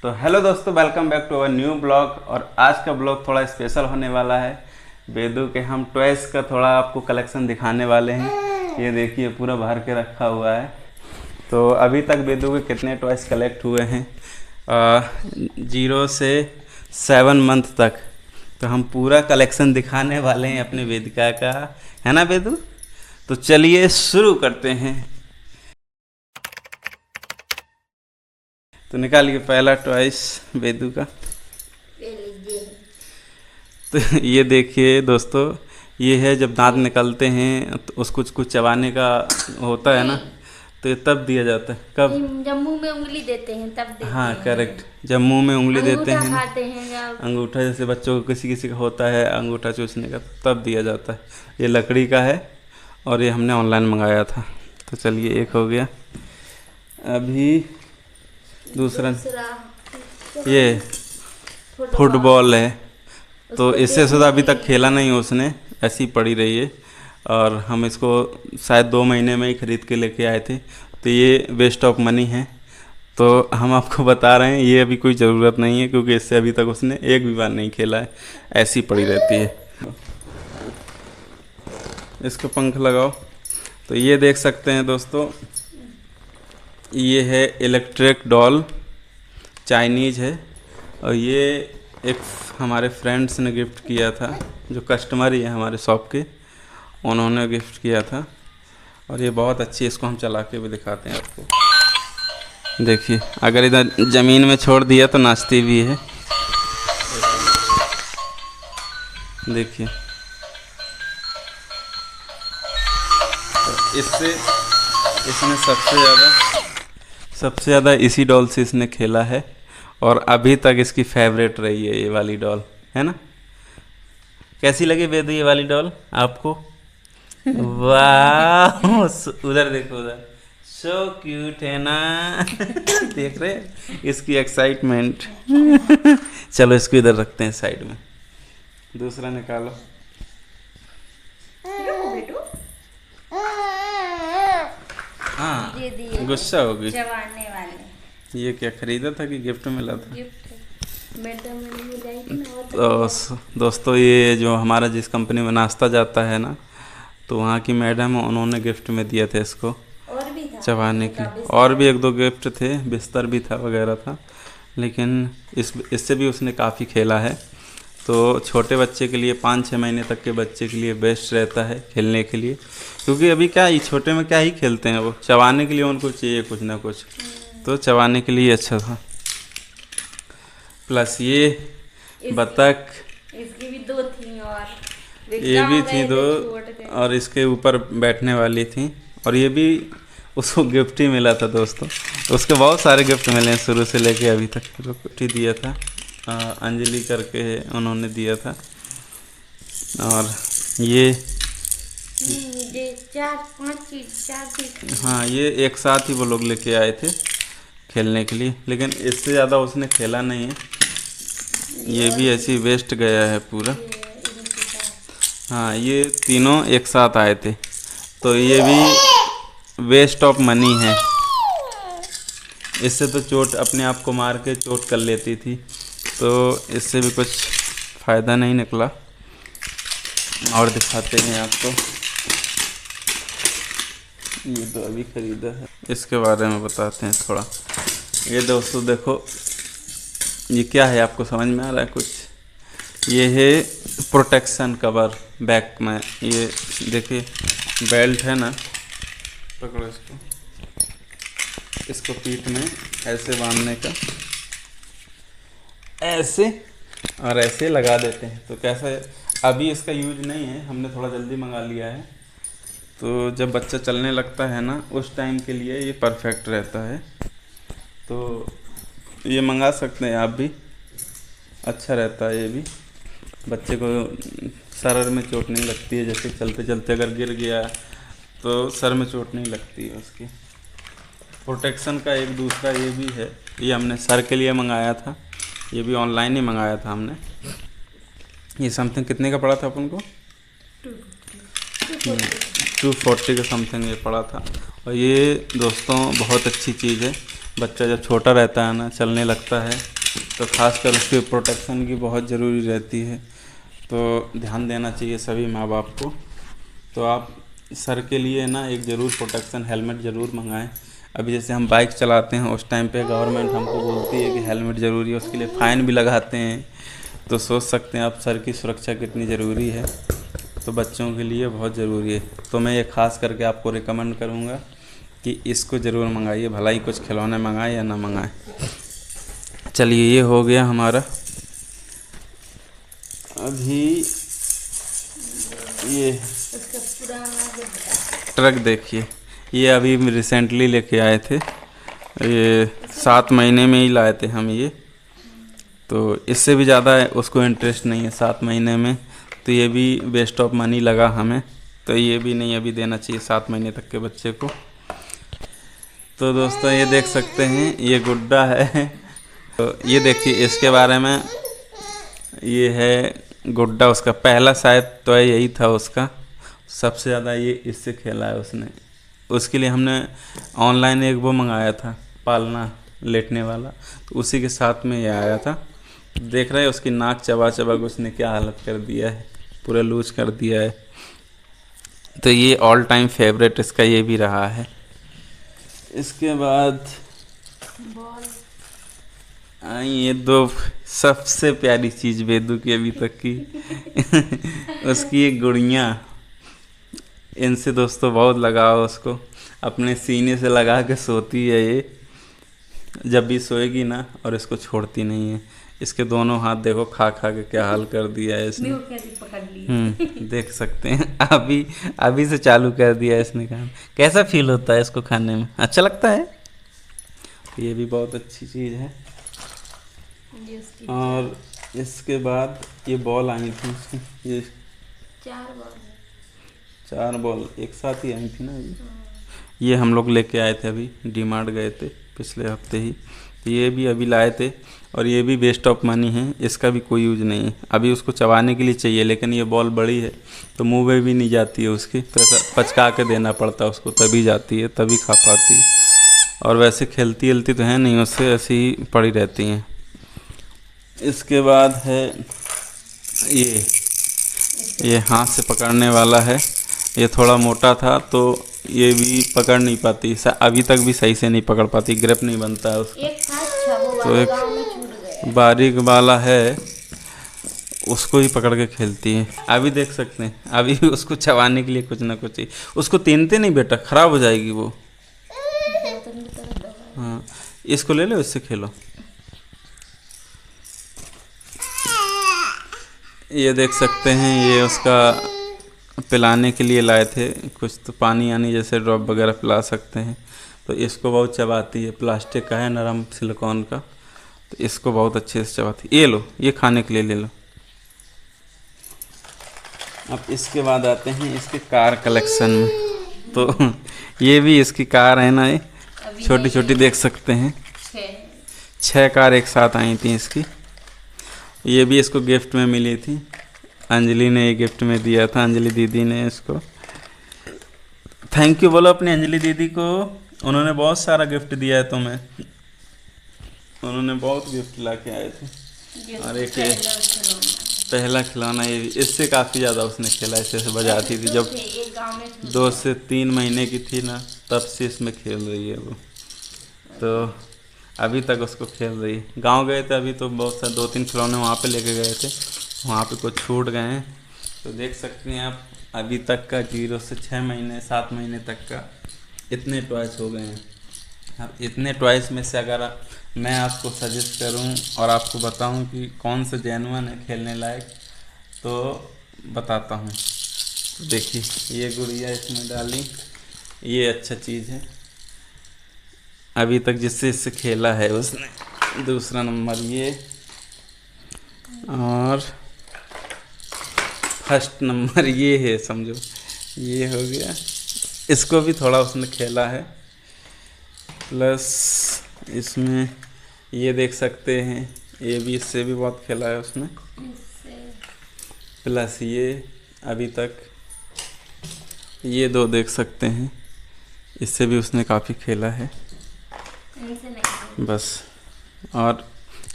तो हेलो दोस्तों, welcome back to our new blog. और आज का ब्लॉग थोड़ा स्पेशल होने वाला है। बेदू के हम टॉयज़ का थोड़ा आपको कलेक्शन दिखाने वाले हैं। ये देखिए पूरा भर के रखा हुआ है। तो अभी तक बेदू के कितने टॉयज़ कलेक्ट हुए हैं 0 से 7 मंथ तक। तो हम पूरा कलेक्शन दिखाने वाले हैं अपने वेदिका का, है ना बेदू? तो चलिए शुरू करते हैं। तो निकालिए पहला टॉयस बेदू का। तो ये देखिए दोस्तों, ये है जब दांत निकलते हैं तो उसको कुछ चबाने का होता है ना, तो ये तब दिया जाता है। कब? जब मुंह में उंगली देते हैं तब देते हाँ हैं। करेक्ट, जब मुंह में उंगली देते अंगूठा हैं, खाते हैं जब। अंगूठा जैसे बच्चों को किसी किसी का होता है अंगूठा चूसने का, तब दिया जाता है। ये लकड़ी का है और ये हमने ऑनलाइन मंगाया था। तो चलिए एक हो गया। अभी दूसरा ये फुटबॉल है। तो इससे ज़्यादा अभी तक खेला नहीं उसने, ऐसी पड़ी रही है। और हम इसको शायद 2 महीने में ही ख़रीद के लेके आए थे। तो ये वेस्ट ऑफ मनी है। तो हम आपको बता रहे हैं ये अभी कोई ज़रूरत नहीं है, क्योंकि इससे अभी तक उसने एक भी बार नहीं खेला है, ऐसी पड़ी रहती है। इसको पंख लगाओ। तो ये देख सकते हैं दोस्तों, ये है इलेक्ट्रिक डॉल, चाइनीज़ है। और ये एक हमारे फ्रेंड्स ने गिफ्ट किया था, जो कस्टमर ही है हमारे शॉप के, उन्होंने गिफ्ट किया था। और ये बहुत अच्छी है, इसको हम चला के भी दिखाते हैं आपको। देखिए अगर इधर ज़मीन में छोड़ दिया तो नाचती भी है। देखिए तो इससे इसने सबसे ज़्यादा इसी डॉल से इसने खेला है। और अभी तक इसकी फेवरेट रही है ये वाली डॉल, है ना? कैसी लगी बेदू ये वाली डॉल आपको? वाह, उधर देखो, उधर सो क्यूट है ना। देख रहे हैं इसकी एक्साइटमेंट। चलो इसको इधर रखते हैं साइड में। दूसरा निकालो। हाँ, ये दिए गुस्सा होगी। चबाने वाले। ये क्या खरीदा था कि गिफ्ट मिला था? गिफ्ट मैडम ने मिलाई थी ना। तो दोस्तों, ये जो हमारा जिस कंपनी में नाश्ता जाता है ना, तो वहाँ की मैडम उन्होंने गिफ्ट में दिया था इसको और भी था चबाने के लिए। और भी 1-2 गिफ्ट थे, बिस्तर भी था वगैरह था। लेकिन इससे भी उसने काफ़ी खेला है। तो छोटे बच्चे के लिए, 5-6 महीने तक के बच्चे के लिए बेस्ट रहता है खेलने के लिए। क्योंकि अभी क्या ही छोटे में क्या ही खेलते हैं, वो चबाने के लिए उनको चाहिए कुछ ना कुछ। तो चबाने के लिए अच्छा था। प्लस ये बतख, इसकी भी 2 थी और ये भी थी 2, और इसके ऊपर बैठने वाली थी। और ये भी उसको गिफ्ट ही मिला था दोस्तों। उसके बहुत सारे गिफ्ट मिले हैं शुरू से लेके अभी तक। गिफ्ट ही दिया था, अंजलि करके उन्होंने दिया था। और ये 4-5 चीज। हाँ, ये एक साथ ही वो लोग लेके आए थे खेलने के लिए, लेकिन इससे ज़्यादा उसने खेला नहीं है। ये भी ऐसी वेस्ट गया है पूरा। हाँ, ये तीनों एक साथ आए थे, तो ये भी वेस्ट ऑफ मनी है। इससे तो चोट अपने आप को मार के चोट कर लेती थी, तो इससे भी कुछ फ़ायदा नहीं निकला। और दिखाते हैं आपको। ये तो अभी ख़रीदा है, इसके बारे में बताते हैं थोड़ा। ये दोस्तों देखो, ये क्या है, आपको समझ में आ रहा है कुछ? ये है प्रोटेक्शन कवर बैक में। ये देखिए बेल्ट है ना, पकड़ो इसको पीठ में ऐसे बांधने का, ऐसे और ऐसे लगा देते हैं। तो कैसा है, अभी इसका यूज नहीं है, हमने थोड़ा जल्दी मंगा लिया है। तो जब बच्चा चलने लगता है ना, उस टाइम के लिए ये परफेक्ट रहता है। तो ये मंगा सकते हैं आप भी, अच्छा रहता है। ये भी बच्चे को सर में चोट नहीं लगती है, जैसे चलते चलते अगर गिर गया तो सर में चोट नहीं लगती है उसकी। प्रोटेक्शन का एक दूसरा ये भी है, ये हमने सर के लिए मंगाया था। ये भी ऑनलाइन ही मंगाया था हमने। ये समथिंग कितने का पड़ा था अपन को? 240 का समथिंग ये पड़ा था। और ये दोस्तों बहुत अच्छी चीज़ है। बच्चा जब छोटा रहता है ना, चलने लगता है, तो खासकर उसकी प्रोटेक्शन की बहुत ज़रूरी रहती है। तो ध्यान देना चाहिए सभी माँ बाप को। तो आप सर के लिए ना एक ज़रूर प्रोटेक्शन हेलमेट ज़रूर मंगाएं। अभी जैसे हम बाइक चलाते हैं उस टाइम पे गवर्नमेंट हमको बोलती है कि हेलमेट ज़रूरी है, उसके लिए फ़ाइन भी लगाते हैं। तो सोच सकते हैं आप सर की सुरक्षा कितनी ज़रूरी है। तो बच्चों के लिए बहुत ज़रूरी है। तो मैं ये ख़ास करके आपको रिकमेंड करूँगा कि इसको ज़रूर मंगाइए, भला ही कुछ खिलौने मंगाएं या ना मंगाएं। चलिए, ये हो गया हमारा। अभी ये उसका पुराना ट्रक देखिए, ये अभी रिसेंटली लेके आए थे, ये 7 महीने में ही लाए थे हम ये। तो इससे भी ज़्यादा उसको इंटरेस्ट नहीं है 7 महीने में, तो ये भी वेस्ट ऑफ मनी लगा हमें। तो ये भी नहीं अभी देना चाहिए 7 महीने तक के बच्चे को। तो दोस्तों ये देख सकते हैं, ये गुड्डा है। तो ये देखिए इसके बारे में, ये है गुड्डा, उसका पहला शायद तो यही था उसका, सबसे ज़्यादा ये इससे खेला है उसने। उसके लिए हमने ऑनलाइन एक वो मंगाया था, पालना लेटने वाला, तो उसी के साथ में ये आया था। देख रहे हैं उसकी नाक चबा चबा के उसने क्या हालत कर दिया है, पूरा लूज कर दिया है। तो ये ऑल टाइम फेवरेट इसका ये भी रहा है। इसके बाद बॉल ये 2 सबसे प्यारी चीज़ वेदू की अभी तक की उसकी ये गुड़ियाँ, इनसे दोस्तों बहुत लगाव उसको, अपने सीने से लगा के सोती है ये, जब भी सोएगी ना, और इसको छोड़ती नहीं है। इसके दोनों हाथ देखो खा खा के क्या हाल कर दिया है इसने। वो कैसे पकड़ ली। देख सकते हैं, अभी से चालू कर दिया है इसने काम। कैसा फील होता है इसको खाने में, अच्छा लगता है? तो ये भी बहुत अच्छी चीज़ है। ये उसकी और इसके बाद ये बॉल आई थी उसकी, ये 4 बॉल एक साथ ही आई थी ना अभी। ये हम लोग लेके आए थे, अभी डीमार्ट गए थे पिछले हफ्ते ही। तो ये भी अभी लाए थे, और ये भी वेस्ट ऑफ मनी है, इसका भी कोई यूज नहीं है। अभी उसको चबाने के लिए चाहिए, लेकिन ये बॉल बड़ी है तो मुंह में भी नहीं जाती है उसकी, तो ऐसा पचका के देना पड़ता है उसको, तभी जाती है, तभी खा पाती है। और वैसे खेलती हलती तो है नहीं उससे, ऐसी ही पड़ी रहती हैं। इसके बाद है ये हाथ से पकड़ने वाला है। ये थोड़ा मोटा था तो ये भी पकड़ नहीं पाती, अभी तक भी सही से नहीं पकड़ पाती, ग्रिप नहीं बनता है उसका। एक था अच्छा, वो तो वाला एक गाँव में छूट गया। बारीक वाला है, उसको ही पकड़ के खेलती है। अभी देख सकते हैं, अभी भी उसको चबाने के लिए कुछ ना कुछ चाहिए। उसको तेनते नहीं बेटा, ख़राब हो जाएगी वो। बोतल में तो दवा। हाँ, इसको ले लो, इससे खेलो। ये देख सकते हैं, ये उसका पिलाने के लिए लाए थे कुछ, तो पानी यानी जैसे ड्रॉप वगैरह पिला सकते हैं। तो इसको बहुत चबाती है, प्लास्टिक का है, नरम सिलिकॉन का, तो इसको बहुत अच्छे से चबाती। ये लो, ये खाने के लिए ले लो। अब इसके बाद आते हैं इसके कार कलेक्शन में। तो ये भी इसकी कार है ना, ये छोटी छोटी देख सकते हैं, 6 कार एक साथ आई थी इसकी। ये भी इसको गिफ्ट में मिली थी, अंजलि ने ये गिफ्ट में दिया था, अंजलि दीदी ने इसको। थैंक यू बोलो अपनी अंजलि दीदी को, उन्होंने बहुत सारा गिफ्ट दिया है तुम्हें, उन्होंने बहुत गिफ्ट ला के आए थे। और एक ये पहला खिलौना, ये इससे काफ़ी ज़्यादा उसने खेला, ऐसे बजाती थी जब 2 से 3 महीने की थी ना, तब से इसमें खेल रही है वो। तो अभी तक उसको खेल रही है। गांव गए थे अभी, तो बहुत सारे 2-3 खिलौने वहाँ पे लेके गए थे, वहाँ पे कुछ छूट गए हैं। तो देख सकते हैं आप, अभी तक का 0 से 6 महीने 7 महीने तक का इतने टॉयस हो गए हैं। अब इतने टॉयस में से अगर मैं आपको सजेस्ट करूं और आपको बताऊं कि कौन सा जेन्युइन है खेलने लायक, तो बताता हूं। देखिए, ये गुड़िया इसमें डाली, ये अच्छा चीज़ है अभी तक जिससे इससे खेला है उसने। दूसरा नंबर ये, और फर्स्ट नंबर ये है, समझो ये हो गया। इसको भी थोड़ा उसने खेला है, प्लस इसमें ये देख सकते हैं, ये भी इससे भी बहुत खेला है उसने, प्लस ये अभी तक ये 2 देख सकते हैं, इससे भी उसने काफ़ी खेला है। इनसे नहीं। बस। और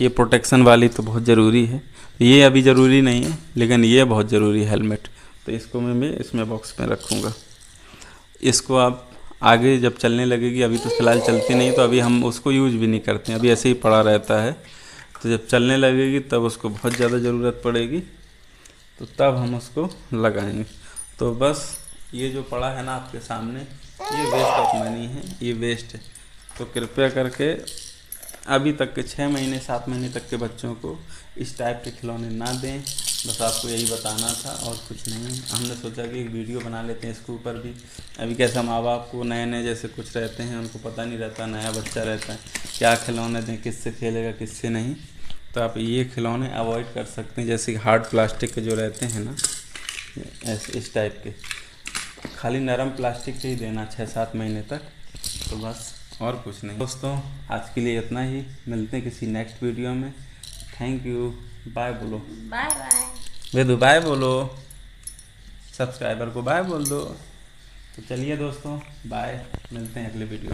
ये प्रोटेक्शन वाली तो बहुत ज़रूरी है, ये अभी ज़रूरी नहीं है लेकिन ये बहुत ज़रूरी है हेलमेट। तो इसको मैं इसमें बॉक्स में रखूँगा। इसको आप आगे जब चलने लगेगी, अभी तो फ़िलहाल चलती नहीं तो अभी हम उसको यूज़ भी नहीं करते हैं, अभी ऐसे ही पड़ा रहता है। तो जब चलने लगेगी तब उसको बहुत ज़्यादा ज़रूरत पड़ेगी, तो तब हम उसको लगाएंगे। तो बस ये जो पड़ा है ना आपके सामने, ये वेस्ट ऑफ मनी है, ये वेस्ट है। तो कृपया करके अभी तक के 6 महीने 7 महीने तक के बच्चों को इस टाइप के खिलौने ना दें। बस आपको यही बताना था और कुछ नहीं। हमने सोचा कि एक वीडियो बना लेते हैं इसके ऊपर भी। अभी कैसा माँ बाप को नए नए जैसे कुछ रहते हैं, उनको पता नहीं रहता, नया बच्चा रहता है, क्या खिलौने दें, किससे खेलेगा किससे नहीं। तो आप ये खिलौने अवॉइड कर सकते हैं, जैसे हार्ड प्लास्टिक के जो रहते हैं ना, ऐसे इस टाइप के, खाली नरम प्लास्टिक के ही देना 6-7 महीने तक। तो बस और कुछ नहीं दोस्तों, आज के लिए इतना ही। मिलते हैं किसी नेक्स्ट वीडियो में। थैंक यू, बाय बोलो। Bye bye. वेदू बाय बोलो, सब्सक्राइबर को बाय बोल दो। तो चलिए दोस्तों, बाय, मिलते हैं अगले वीडियो में।